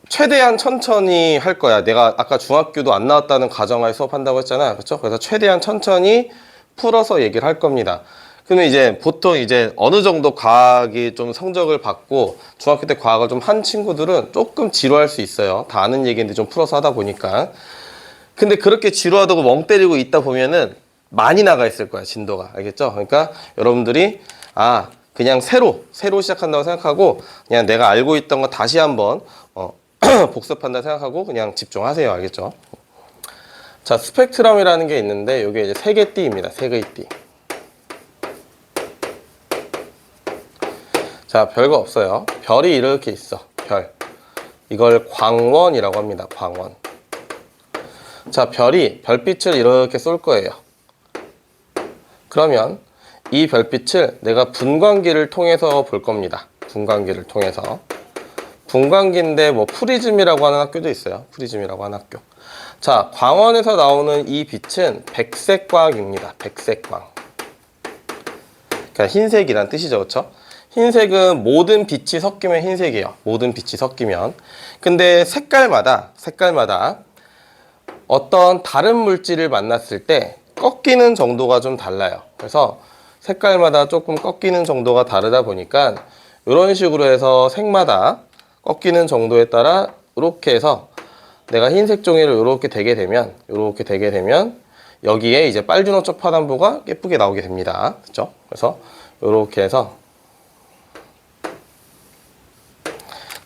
최대한 천천히 할 거야. 내가 아까 중학교도 안 나왔다는 가정하에 수업한다고 했잖아. 그렇죠? 그래서 최대한 천천히 풀어서 얘기를 할 겁니다. 근데 이제 보통 이제 어느 정도 과학이 좀 성적을 받고 중학교 때 과학을 좀 한 친구들은 조금 지루할 수 있어요. 다 아는 얘기인데 좀 풀어서 하다 보니까. 근데 그렇게 지루하다고 멍 때리고 있다 보면은 많이 나가 있을 거야, 진도가. 알겠죠? 그러니까 여러분들이 그냥 새로 시작한다고 생각하고 그냥 내가 알고 있던 거 다시 한번 복습한다 생각하고 그냥 집중하세요. 알겠죠? 자, 스펙트럼이라는 게 있는데 이게 이제 세 개의 띠입니다. 세 개의 띠. 자, 별거 없어요. 별이 이렇게 있어. 별. 이걸 광원이라고 합니다. 광원. 자, 별이 별빛을 이렇게 쏠 거예요. 그러면 이 별빛을 내가 분광기를 통해서 볼 겁니다. 분광기를 통해서. 분광기인데 뭐 프리즘이라고 하는 학교도 있어요. 프리즘이라고 하는 학교. 자, 광원에서 나오는 이 빛은 백색광입니다. 백색광. 그러니까 흰색이란 뜻이죠. 그렇죠? 흰색은 모든 빛이 섞이면 흰색이에요. 모든 빛이 섞이면. 근데 색깔마다 어떤 다른 물질을 만났을 때 꺾이는 정도가 좀 달라요. 그래서 색깔마다 조금 꺾이는 정도가 다르다 보니까 이런 식으로 해서 색마다 꺾이는 정도에 따라 이렇게 해서 내가 흰색 종이를 이렇게 대게 되면 여기에 이제 빨주노초 파남보가 예쁘게 나오게 됩니다. 그렇죠? 그래서 이렇게 해서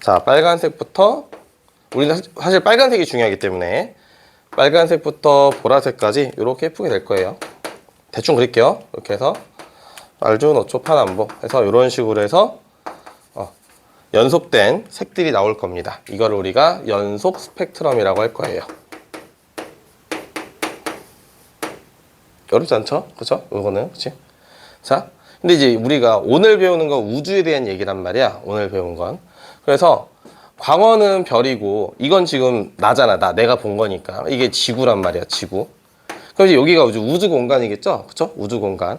자, 빨간색부터 우리는 사실 빨간색이 중요하기 때문에 빨간색부터 보라색까지 이렇게 예쁘게 될 거예요. 대충 그릴게요. 이렇게 해서 빨주노초 파남보 해서 이런 식으로 해서 연속된 색들이 나올 겁니다. 이걸 우리가 연속 스펙트럼이라고 할 거예요. 어렵지 않죠? 그쵸? 이거는, 그치? 자, 근데 이제 우리가 오늘 배우는 건 우주에 대한 얘기란 말이야. 오늘 배운 건. 그래서 광원은 별이고, 이건 지금 나잖아. 내가 본 거니까. 이게 지구란 말이야, 지구. 그럼 이제 여기가 우주 공간이겠죠? 그쵸? 우주 공간.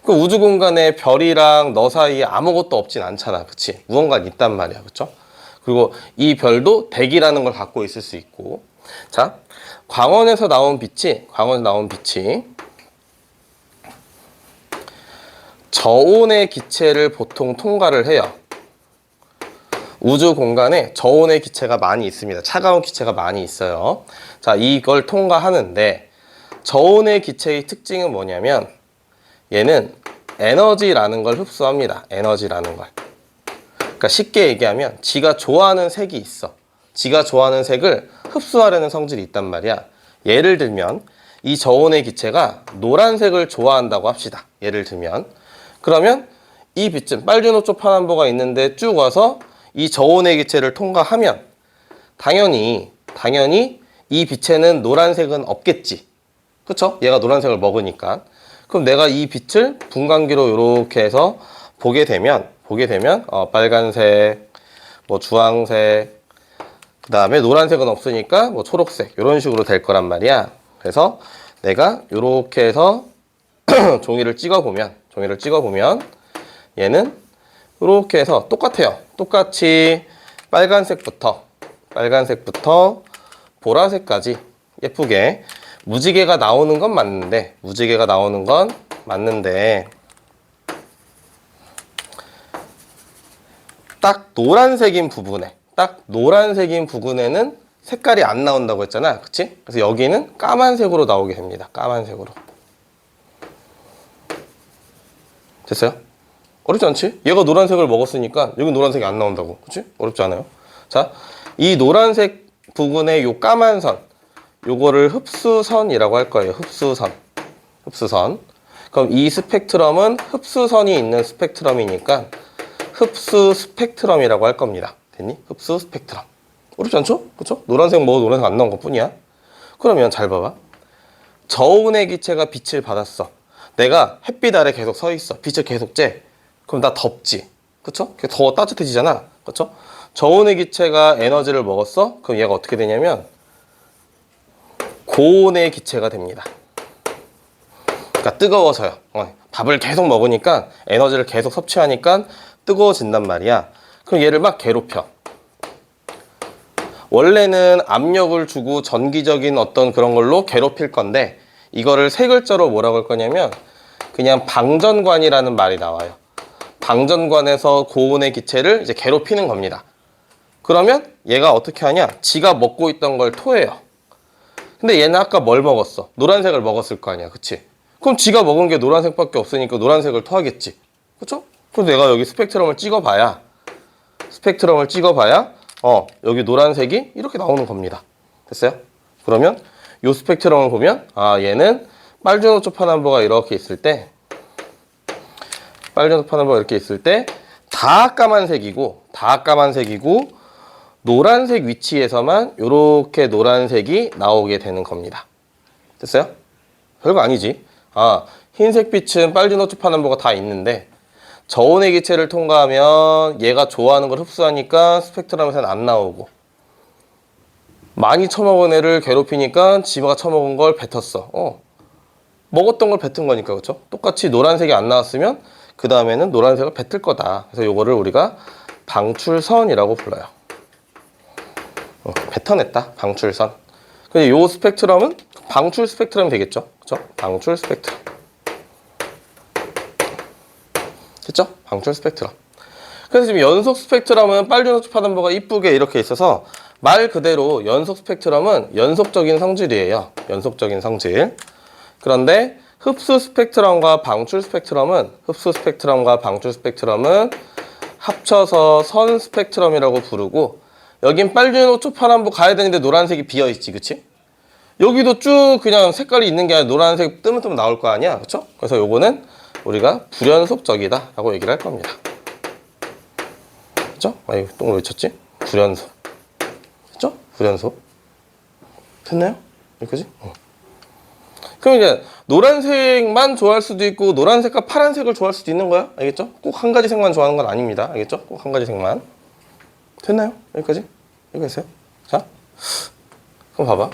그 우주 공간에 별이랑 너 사이에 아무것도 없진 않잖아. 그치? 무언가 있단 말이야. 그쵸? 그리고 이 별도 대기라는 걸 갖고 있을 수 있고. 자, 광원에서 나온 빛이 저온의 기체를 보통 통과를 해요. 우주 공간에 저온의 기체가 많이 있습니다. 차가운 기체가 많이 있어요. 자, 이걸 통과하는데 저온의 기체의 특징은 뭐냐면 얘는 에너지라는 걸 흡수합니다. 에너지라는 걸. 그러니까 쉽게 얘기하면 지가 좋아하는 색이 있어. 지가 좋아하는 색을 흡수하려는 성질이 있단 말이야. 예를 들면 이 저온의 기체가 노란색을 좋아한다고 합시다. 예를 들면 그러면 이 빛은 빨주노초 파남보가 있는데 쭉 와서 이 저온의 기체를 통과하면 당연히 이 빛에는 노란색은 없겠지. 그쵸? 얘가 노란색을 먹으니까. 그럼 내가 이 빛을 분광기로 이렇게 해서 보게 되면 빨간색, 뭐 주황색, 그 다음에 노란색은 없으니까 뭐 초록색 이런 식으로 될 거란 말이야. 그래서 내가 이렇게 해서 종이를 찍어보면 얘는 이렇게 해서 똑같아요. 똑같이 빨간색부터 보라색까지 예쁘게 무지개가 나오는 건 맞는데 딱 노란색인 부분에는 색깔이 안 나온다고 했잖아. 그치? 그래서 여기는 까만색으로 나오게 됩니다. 까만색으로. 됐어요? 어렵지 않지? 얘가 노란색을 먹었으니까 여기 노란색이 안 나온다고. 그치? 어렵지 않아요? 자, 이 노란색 부분의 요 까만 선 요거를 흡수선이라고 할 거예요. 흡수선. 그럼 이 스펙트럼은 흡수선이 있는 스펙트럼이니까 흡수 스펙트럼이라고 할 겁니다. 됐니? 흡수 스펙트럼. 어렵지 않죠? 그쵸? 노란색 먹어도 노란색 안 나온 것 뿐이야. 그러면 잘 봐봐. 저온의 기체가 빛을 받았어. 내가 햇빛 아래 계속 서 있어. 빛을 계속 쬐. 그럼 나 덥지. 그쵸? 더 따뜻해지잖아. 그쵸? 저온의 기체가 에너지를 먹었어. 그럼 얘가 어떻게 되냐면 고온의 기체가 됩니다. 그러니까 뜨거워져요. 밥을 계속 먹으니까 에너지를 계속 섭취하니까 뜨거워진단 말이야. 그럼 얘를 막 괴롭혀. 원래는 압력을 주고 전기적인 어떤 그런 걸로 괴롭힐 건데 이거를 세 글자로 뭐라고 할 거냐면 그냥 방전관이라는 말이 나와요. 방전관에서 고온의 기체를 이제 괴롭히는 겁니다. 그러면 얘가 어떻게 하냐? 지가 먹고 있던 걸 토해요. 근데 얘는 아까 뭘 먹었어? 노란색을 먹었을 거 아니야, 그치? 그럼 지가 먹은 게 노란색밖에 없으니까 노란색을 토하겠지, 그쵸? 그래서 내가 여기 스펙트럼을 찍어봐야 여기 노란색이 이렇게 나오는 겁니다. 됐어요? 그러면 이 스펙트럼을 보면 얘는 빨주노초 파남보가 이렇게 있을 때 다 까만색이고 노란색 위치에서만 이렇게 노란색이 나오게 되는 겁니다. 됐어요? 별거 아니지. 흰색 빛은 빨주노초 파남보가 다 있는데 저온의 기체를 통과하면 얘가 좋아하는 걸 흡수하니까 스펙트럼에서는 안 나오고 많이 처먹은 애를 괴롭히니까 지가 처먹은 걸 뱉었어. 먹었던 걸 뱉은 거니까, 그렇죠? 똑같이 노란색이 안 나왔으면 그 다음에는 노란색을 뱉을 거다. 그래서 이거를 우리가 방출선이라고 불러요. 뱉어냈다, 방출선. 근데 요 스펙트럼은 방출 스펙트럼이 되겠죠, 그렇죠? 방출 스펙트럼. 됐죠? 방출 스펙트럼. 그래서 지금 연속 스펙트럼은 빨주노초 파남보가 이쁘게 이렇게 있어서 말 그대로 연속 스펙트럼은 연속적인 성질이에요. 연속적인 성질. 그런데 흡수 스펙트럼과 방출 스펙트럼은 합쳐서 선 스펙트럼이라고 부르고 여긴 빨주노초 파남보 가야 되는데 노란색이 비어있지, 그치? 여기도 쭉 그냥 색깔이 있는 게 아니라 노란색 뜨문뜨문 나올 거 아니야, 그쵸? 그래서 요거는 우리가 불연속적이다 라고 얘기를 할 겁니다. 그쵸? 이거 똥을 왜 쳤지? 불연속. 그쵸? 불연속. 됐나요? 여기까지? 그럼 이제 노란색만 좋아할 수도 있고 노란색과 파란색을 좋아할 수도 있는 거야. 알겠죠? 꼭 한 가지 색만 좋아하는 건 아닙니다. 알겠죠? 꼭 한 가지 색만. 됐나요? 여기까지? 여기 있어요? 자, 그럼 봐봐.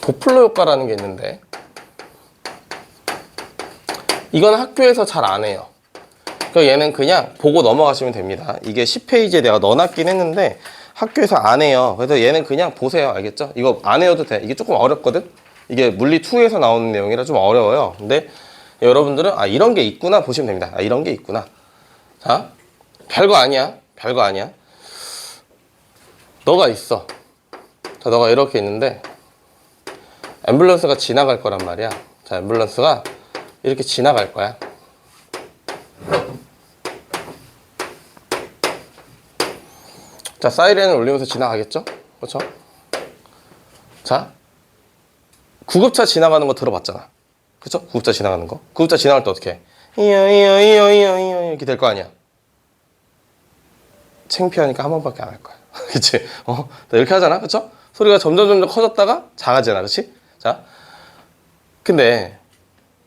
도플러 효과라는 게 있는데 이건 학교에서 잘 안 해요. 그러니까 얘는 그냥 보고 넘어가시면 됩니다. 이게 10페이지에 내가 넣어놨긴 했는데 학교에서 안 해요. 그래서 얘는 그냥 보세요. 알겠죠? 이거 안 해도 돼. 이게 조금 어렵거든? 이게 물리2에서 나오는 내용이라 좀 어려워요. 근데 여러분들은 이런 게 있구나 보시면 됩니다. 이런 게 있구나. 자, 별거 아니야. 너가 있어. 자, 너가 이렇게 있는데 앰뷸런스가 지나갈 거란 말이야. 자, 앰뷸런스가 이렇게 지나갈 거야. 자, 사이렌을 울리면서 지나가겠죠? 그렇죠? 자, 구급차 지나가는 거 들어봤잖아. 그렇죠? 구급차 지나가는 거. 구급차 지나갈 때 어떻게 해? 이요 이렇게 될 거 아니야. 창피하니까 한 번밖에 안 할 거야. 그치? 이렇게 하잖아. 그렇죠? 소리가 점점 커졌다가 작아지잖아. 그렇지? 자, 근데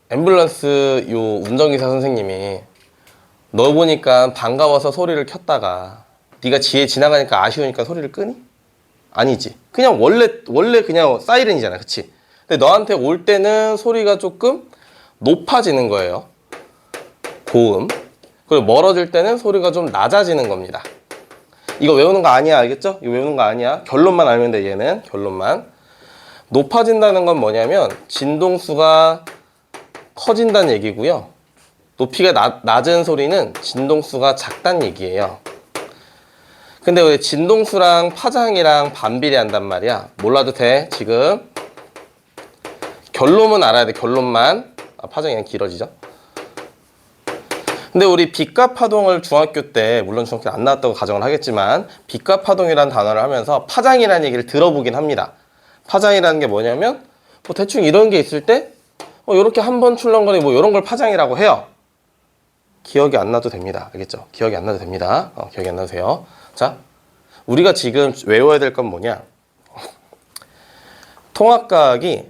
앰뷸런스 요 운전기사 선생님이 너 보니까 반가워서 소리를 켰다가 네가 지에 지나가니까 아쉬우니까 소리를 끄니? 아니지. 그냥 원래 그냥 사이렌이잖아. 그치? 근데 너한테 올 때는 소리가 조금 높아지는 거예요. 고음. 그리고 멀어질 때는 소리가 좀 낮아지는 겁니다. 이거 외우는 거 아니야. 알겠죠? 이거 외우는 거 아니야. 결론만 알면 돼. 얘는 결론만. 높아진다는 건 뭐냐면 진동수가 커진다는 얘기고요. 높이가 낮은 소리는 진동수가 작다는 얘기예요. 근데 왜 진동수랑 파장이랑 반비례한단 말이야? 몰라도 돼. 지금 결론은 알아야 돼. 결론만. 파장이 그냥 길어지죠. 근데 우리 빛과 파동을 중학교 때, 물론 중학교 안 나왔다고 가정을 하겠지만 빛과 파동이라는 단어를 하면서 파장이라는 얘기를 들어보긴 합니다. 파장이라는 게 뭐냐면 대충 이런 게 있을 때 이렇게 한번 출렁거리고 이런 걸 파장이라고 해요. 기억이 안 나도 됩니다. 알겠죠? 기억이 안 나도 됩니다. 기억이 안 나도 돼요. 자, 우리가 지금 외워야 될 건 뭐냐? 통합과학이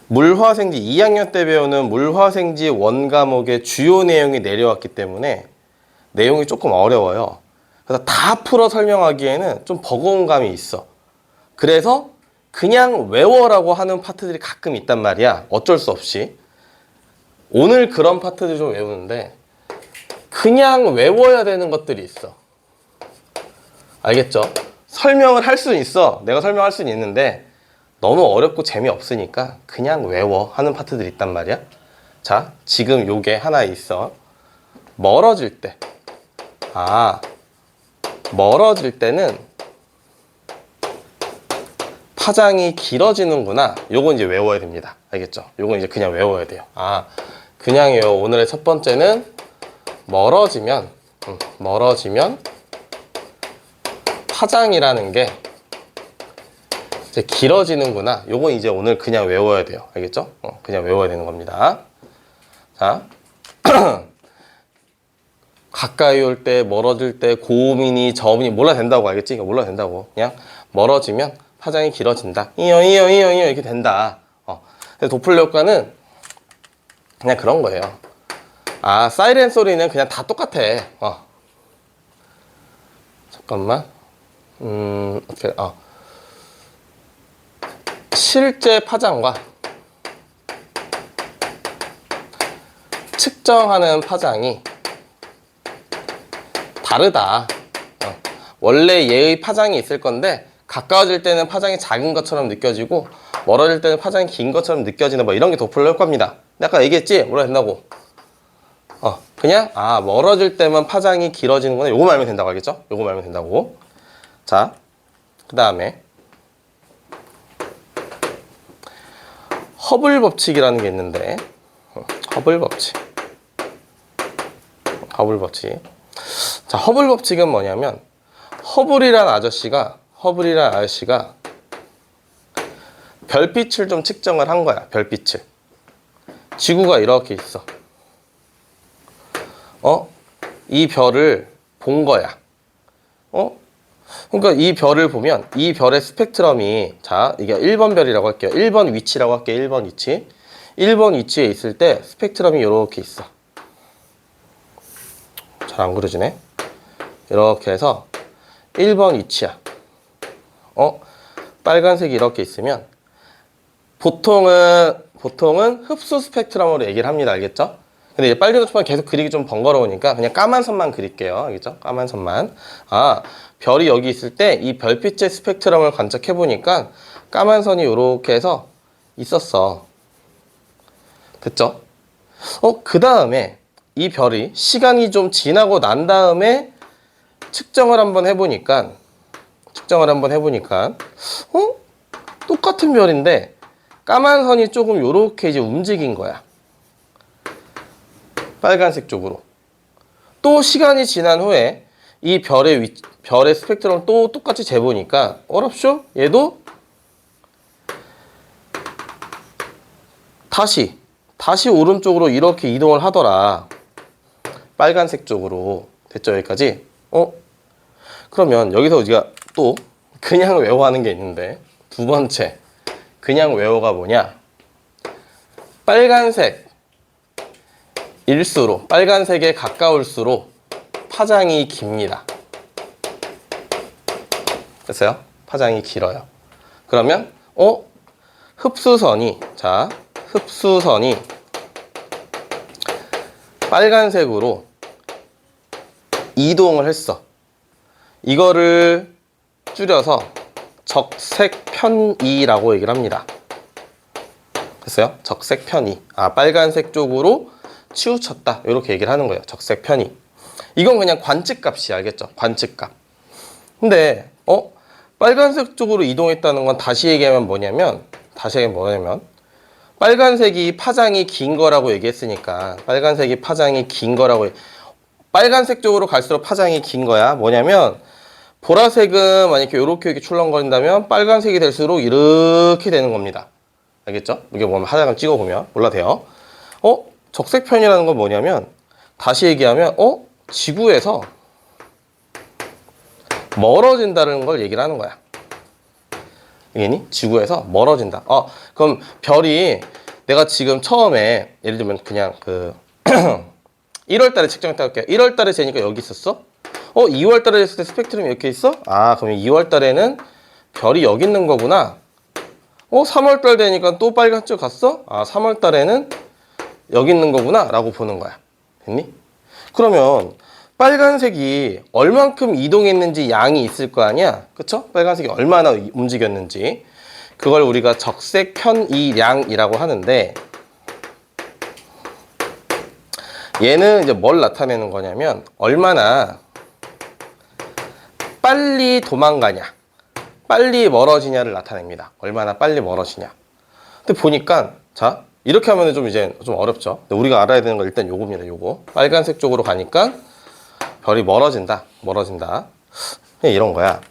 물화생지 2학년 때 배우는 물화생지 원과목의 주요 내용이 내려왔기 때문에 내용이 조금 어려워요. 그래서 다 풀어 설명하기에는 좀 버거운 감이 있어. 그래서 그냥 외워라고 하는 파트들이 가끔 있단 말이야. 어쩔 수 없이. 오늘 그런 파트들 좀 외우는데 그냥 외워야 되는 것들이 있어. 알겠죠? 설명을 할 수는 있어. 내가 설명할 수는 있는데 너무 어렵고 재미없으니까 그냥 외워 하는 파트들이 있단 말이야. 자, 지금 요게 하나 있어. 멀어질 때. 멀어질 때는 파장이 길어지는구나. 요건 이제 외워야 됩니다. 알겠죠? 요건 이제 그냥 외워야 돼요. 그냥요. 오늘의 첫 번째는 멀어지면 파장이라는 게 이제 길어지는구나. 요건 이제 오늘 그냥 외워야 돼요. 알겠죠? 그냥 외워야 되는 겁니다. 자, 가까이 올 때, 멀어질 때, 고음이니 저음이니 몰라도 된다고. 알겠지? 몰라도 된다고. 그냥 멀어지면 파장이 길어진다. 이요 이렇게 된다. 그래서 도플러 효과는 그냥 그런 거예요. 사이렌 소리는 그냥 다 똑같아. 잠깐만. 어떻게, 실제 파장과 측정하는 파장이 다르다. 원래 얘의 파장이 있을 건데 가까워질 때는 파장이 작은 것처럼 느껴지고 멀어질 때는 파장이 긴 것처럼 느껴지는 뭐 이런 게 도플러 효과입니다. 아까 얘기했지? 몰라도 된다고. 그냥 멀어질 때만 파장이 길어지는구나. 요거 말면 된다고. 알겠죠? 요거 말면 된다고. 자, 그 다음에 허블 법칙이라는 게 있는데 허블 법칙. 자, 허블 법칙은 뭐냐면 허블이란 아저씨가 별빛을 좀 측정을 한 거야. 별빛을. 지구가 이렇게 있어. 이 별을 본 거야. 그러니까 이 별을 보면 이 별의 스펙트럼이, 자, 이게 1번 별이라고 할게요. 1번 위치라고 할게요. 1번 위치. 1번 위치에 있을 때 스펙트럼이 이렇게 있어. 잘 안 그려지네. 이렇게 해서 1번 위치야. 빨간색이 이렇게 있으면 보통은 흡수 스펙트럼으로 얘기를 합니다. 알겠죠? 근데 이제 빨리 노트판 계속 그리기 좀 번거로우니까 그냥 까만 선만 그릴게요. 알겠죠? 까만 선만. 별이 여기 있을 때 이 별빛의 스펙트럼을 관측해 보니까 까만 선이 이렇게 해서 있었어. 됐죠? 그 다음에 이 별이 시간이 좀 지나고 난 다음에 측정을 한번 해보니까 똑같은 별인데 까만 선이 조금 요렇게 이제 움직인 거야. 빨간색 쪽으로. 또 시간이 지난 후에 이 별의 스펙트럼을 또 똑같이 재보니까 어렵쇼? 얘도 다시 오른쪽으로 이렇게 이동을 하더라. 빨간색 쪽으로. 됐죠? 여기까지? 그러면 여기서 우리가 또 그냥 외워하는 게 있는데 두 번째 그냥 외워가 뭐냐? 빨간색에 가까울수록 파장이 깁니다. 됐어요? 파장이 길어요. 그러면 흡수선이 빨간색으로 이동을 했어. 이거를 줄여서 적색편이라고 얘기를 합니다. 됐어요? 적색편이. 빨간색 쪽으로 치우쳤다. 이렇게 얘기를 하는 거예요. 적색편이. 이건 그냥 관측값이. 알겠죠? 관측값. 근데 빨간색 쪽으로 이동했다는 건 다시 얘기하면 뭐냐면 빨간색이 파장이 긴 거라고 얘기했으니까 빨간색 쪽으로 갈수록 파장이 긴 거야. 뭐냐면 보라색은 만약에 이렇게 출렁거린다면 빨간색이 될수록 이렇게 되는 겁니다. 알겠죠? 이게 보면 하나만 찍어보면 몰라도 돼요. 적색편이라는 건 뭐냐면 다시 얘기하면 지구에서 멀어진다는 걸 얘기를 하는 거야. 이게니? 지구에서 멀어진다. 그럼 별이 내가 지금 처음에 예를 들면 그냥 1월 달에 측정했다 할게요. 1월 달에 재니까 여기 있었어? 2월 달에 했을 때 스펙트럼이 이렇게 있어? 그럼 2월 달에는 별이 여기 있는 거구나. 3월 달 되니까 또 빨간 쪽 갔어? 3월 달에는 여기 있는 거구나 라고 보는 거야. 됐니? 그러면 빨간색이 얼만큼 이동했는지 양이 있을 거 아니야? 그쵸? 빨간색이 얼마나 움직였는지. 그걸 우리가 적색 편이량이라고 하는데, 얘는 이제 뭘 나타내는 거냐면 얼마나 빨리 도망가냐, 빨리 멀어지냐를 나타냅니다. 얼마나 빨리 멀어지냐. 근데 보니까 자 이렇게 하면 좀 이제 좀 어렵죠. 근데 우리가 알아야 되는 건 일단 요겁니다. 요거 빨간색 쪽으로 가니까 별이 멀어진다. 이런 거야.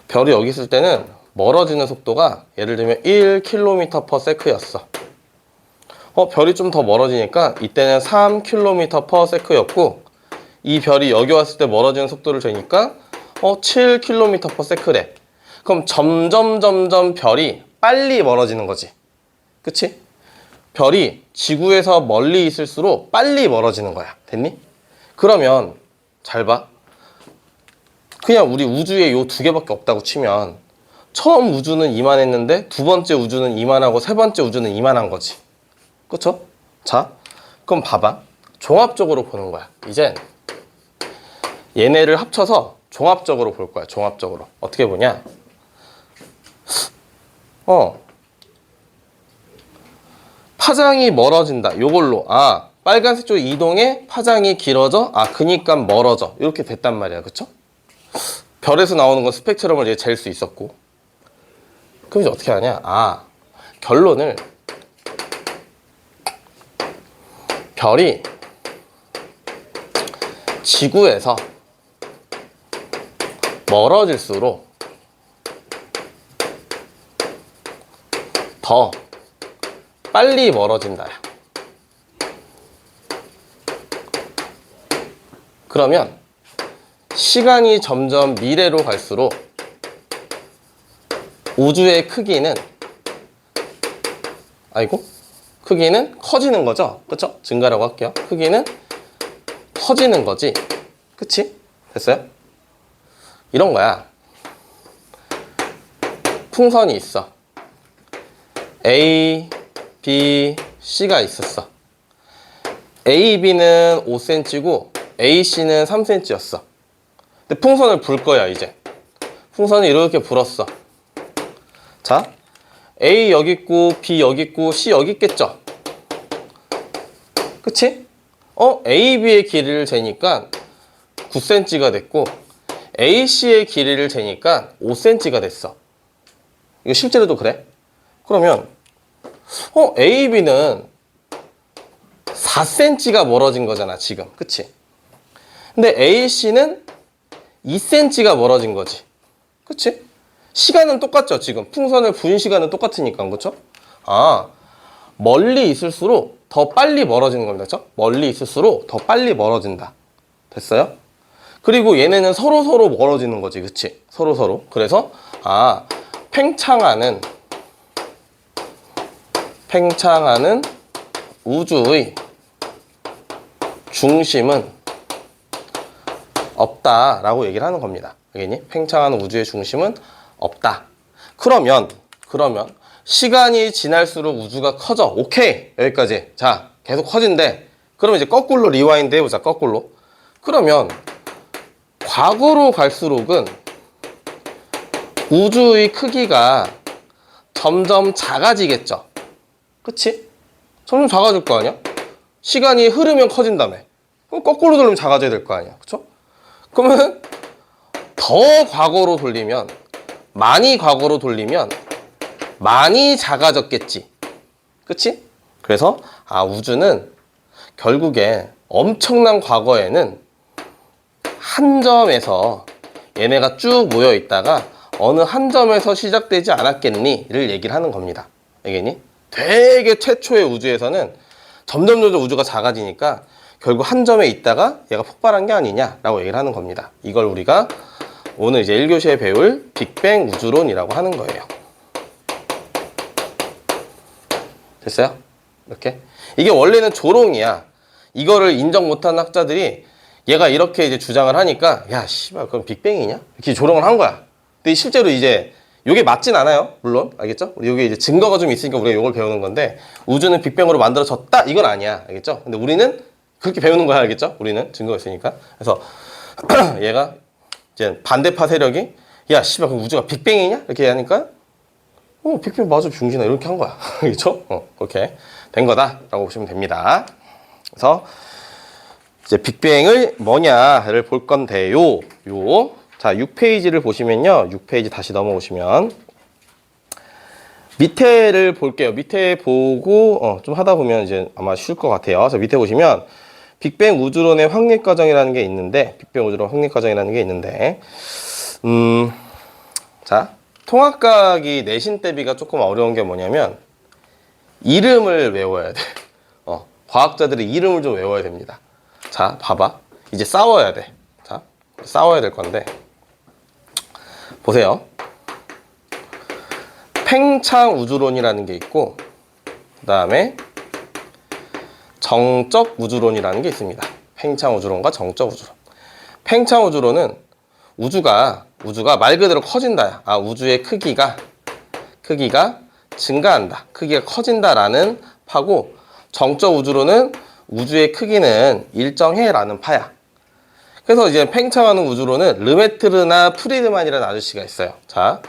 별이 여기 있을 때는 멀어지는 속도가 예를 들면 1km/s였어. 별이 좀 더 멀어지니까 이때는 3km/s였고, 이 별이 여기 왔을 때 멀어지는 속도를 재니까 7km/s래. 그럼 점점 별이 빨리 멀어지는 거지. 그치? 별이 지구에서 멀리 있을수록 빨리 멀어지는 거야. 됐니? 그러면 잘 봐. 그냥 우리 우주에 요 두 개밖에 없다고 치면 처음 우주는 이만했는데 두 번째 우주는 이만하고 세 번째 우주는 이만한 거지. 그쵸? 자, 그럼 봐봐. 종합적으로 보는 거야. 이젠 얘네를 합쳐서 종합적으로 볼 거야. 종합적으로. 어떻게 보냐? 파장이 멀어진다. 요걸로. 빨간색 쪽 이동에 파장이 길어져. 그니까 멀어져. 이렇게 됐단 말이야. 그쵸? 별에서 나오는 건 스펙트럼을 이제 잴 수 있었고. 그럼 이제 어떻게 하냐? 결론을 별이 지구에서 멀어질수록 더 빨리 멀어진다. 그러면 시간이 점점 미래로 갈수록 우주의 크기는 커지는 거죠. 그쵸? 증가라고 할게요. 크기는 커지는 거지. 그치? 됐어요? 이런 거야. 풍선이 있어. A, B, C가 있었어. A, B는 5cm고 A, C는 3cm였어. 근데 풍선을 불 거야, 이제. 풍선을 이렇게 불었어. 자, A 여기 있고, B 여기 있고, C 여기 있겠죠? 그치? A, B의 길이를 재니까 9cm가 됐고, A, C의 길이를 재니까 5cm가 됐어. 이거 실제로도 그래? 그러면, A, B는 4cm가 멀어진 거잖아, 지금. 그치? 근데 A, C는 2cm가 멀어진 거지. 그치? 시간은 똑같죠, 지금. 풍선을 분 시간은 똑같으니까, 그쵸? 멀리 있을수록 더 빨리 멀어지는 겁니다. 그쵸? 멀리 있을수록 더 빨리 멀어진다. 됐어요? 그리고 얘네는 서로 멀어지는 거지, 그치? 서로. 그래서, 팽창하는 우주의 중심은 없다라고 얘기를 하는 겁니다. 알겠니? 팽창하는 우주의 중심은 없다. 그러면 시간이 지날수록 우주가 커져. 오케이, 여기까지. 자, 계속 커진대. 그러면 이제 거꾸로 리와인드 해보자. 거꾸로. 그러면 과거로 갈수록은 우주의 크기가 점점 작아지겠죠. 그치? 점점 작아질 거 아니야? 시간이 흐르면 커진다며. 그럼 거꾸로 돌리면 작아져야 될 거 아니야. 그쵸? 그러면 더 과거로 돌리면, 많이 과거로 돌리면 많이 작아졌겠지. 그치? 그래서 우주는 결국에 엄청난 과거에는 한 점에서 얘네가 쭉 모여 있다가 어느 한 점에서 시작되지 않았겠니를 얘기를 하는 겁니다. 알겠니? 되게 최초의 우주에서는 점점 우주가 작아지니까 결국 한 점에 있다가 얘가 폭발한 게 아니냐라고 얘기를 하는 겁니다. 이걸 우리가 오늘 이제 1교시에 배울 빅뱅 우주론이라고 하는 거예요. 됐어요? 이렇게. 이게 원래는 조롱이야. 이거를 인정 못한 학자들이 얘가 이렇게 이제 주장을 하니까, 야, 씨발, 그럼 빅뱅이냐? 이렇게 조롱을 한 거야. 근데 실제로 이제 이게 맞진 않아요. 물론. 알겠죠? 우리 여기 이제 증거가 좀 있으니까 우리가 이걸 배우는 건데, 우주는 빅뱅으로 만들어졌다? 이건 아니야. 알겠죠? 근데 우리는 그렇게 배우는 거야, 알겠죠? 우리는 증거가 있으니까. 그래서 얘가 이제 반대파 세력이 야, 씨발, 그럼 우주가 빅뱅이냐? 이렇게 하니까 빅뱅 맞아, 병신아. 이렇게 한 거야. 그렇죠? 그렇게 된 거다라고 보시면 됩니다. 그래서 이제 빅뱅을 뭐냐를 볼 건데요. 자, 6페이지를 보시면요. 6페이지 다시 넘어오시면 밑에를 볼게요. 밑에 보고 좀 하다 보면 이제 아마 쉴 것 같아요. 그래서 밑에 보시면 빅뱅 우주론의 확립 과정이라는 게 있는데, 빅뱅 우주론 확립 과정이라는 게 있는데, 자, 통합각이 내신 대비가 조금 어려운 게 뭐냐면 이름을 외워야 돼. 과학자들의 이름을 좀 외워야 됩니다. 자, 봐봐. 이제 싸워야 돼. 자, 싸워야 될 건데 보세요. 팽창 우주론이라는 게 있고, 그 다음에 정적 우주론이라는 게 있습니다. 팽창 우주론과 정적 우주론. 팽창 우주론은 우주가 말 그대로 커진다. 우주의 크기가 증가한다. 크기가 커진다라는 파고, 정적 우주론은 우주의 크기는 일정해라는 파야. 그래서 이제 팽창하는 우주론은 르메트르나 프리드만이라는 아저씨가 있어요. 자,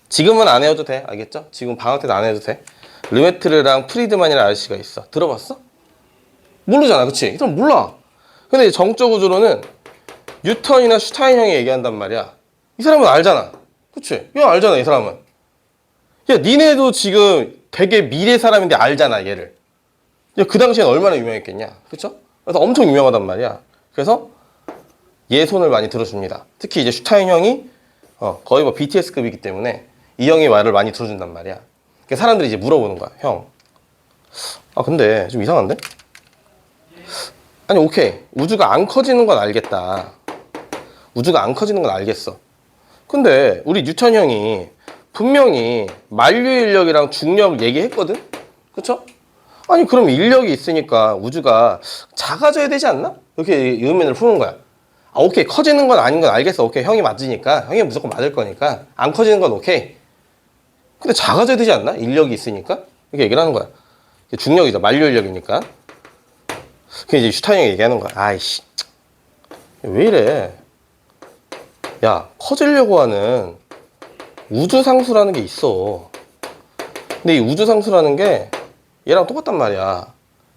지금은 안 해도 돼. 알겠죠? 지금 방학 때도 안 해도 돼. 르메트르랑 프리드만이라는 아저씨가 있어. 들어봤어? 모르잖아. 그치? 이 사람 몰라. 근데 정적 우주론은 뉴턴이나 슈타인 형이 얘기한단 말이야. 이 사람은 알잖아. 그치? 이거 알잖아, 이 사람은. 야, 니네도 지금 되게 미래 사람인데 알잖아, 얘를. 야, 그 당시엔 얼마나 유명했겠냐. 그쵸? 그래서 엄청 유명하단 말이야. 그래서 얘 손을 많이 들어줍니다. 특히 이제 슈타인 형이 거의 뭐 BTS급이기 때문에 이 형이 말을 많이 들어준단 말이야. 그러니까 사람들이 이제 물어보는 거야. 형, 근데 좀 이상한데? 아니, 오케이. 우주가 안 커지는 건 알겠다. 우주가 안 커지는 건 알겠어. 근데 우리 뉴턴 형이 분명히 만류 인력이랑 중력 얘기했거든? 그쵸? 아니, 그럼 인력이 있으니까 우주가 작아져야 되지 않나? 이렇게 의문을 푸는 거야. 오케이. 커지는 건 아닌 건 알겠어. 오케이. 형이 맞으니까. 형이 무조건 맞을 거니까. 안 커지는 건 오케이. 근데 작아져야 되지 않나? 인력이 있으니까? 이렇게 얘기를 하는 거야. 중력이죠. 만류 인력이니까. 그게 이제 슈타인 형이 얘기하는 거야. 아이씨. 왜 이래? 야, 커지려고 하는 우주상수라는 게 있어. 근데 이 우주상수라는 게 얘랑 똑같단 말이야.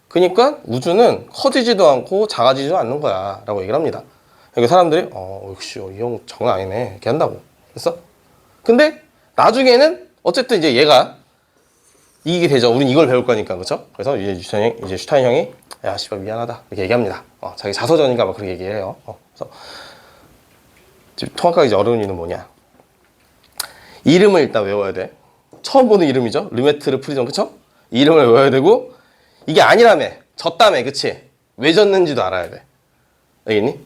그러니까 우주는 커지지도 않고 작아지지도 않는 거야 라고 얘기를 합니다. 그러니까 사람들이 역시 이 형 장난 아니네 이렇게 한다고. 됐어? 근데 나중에는 어쨌든 이제 얘가 이기게 되죠. 우린 이걸 배울 거니까. 그렇죠? 그래서 이제 슈타인 형이 야, 씨발 미안하다 이렇게 얘기합니다. 자기 자서전인가 막 그렇게 얘기해요. 그래서 통합각 이제 어려운 이유는 뭐냐? 이름을 일단 외워야 돼. 처음 보는 이름이죠. 르메트르 프리즘. 그쵸? 이름을 외워야 되고, 이게 아니라며. 졌다며. 그치? 왜 졌는지도 알아야 돼. 알겠니?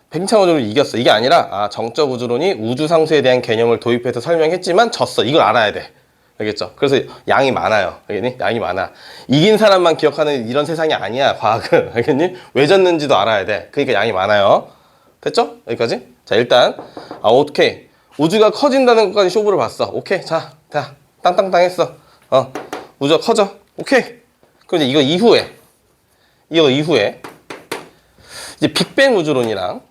팽창 우주론이 이겼어. 이게 아니라 정적 우주론이 우주상수에 대한 개념을 도입해서 설명했지만 졌어. 이걸 알아야 돼. 알겠죠? 그래서 양이 많아요. 알겠니? 양이 많아. 이긴 사람만 기억하는 이런 세상이 아니야. 과학은. 알겠니? 왜 졌는지도 알아야 돼. 그러니까 양이 많아요. 됐죠? 여기까지? 자, 일단 오케이. 우주가 커진다는 것까지 쇼부를 봤어. 오케이. 자, 땅땅땅 했어. 우주가 커져. 오케이. 그럼 이제 이거 이후에 이제 빅뱅 우주론이랑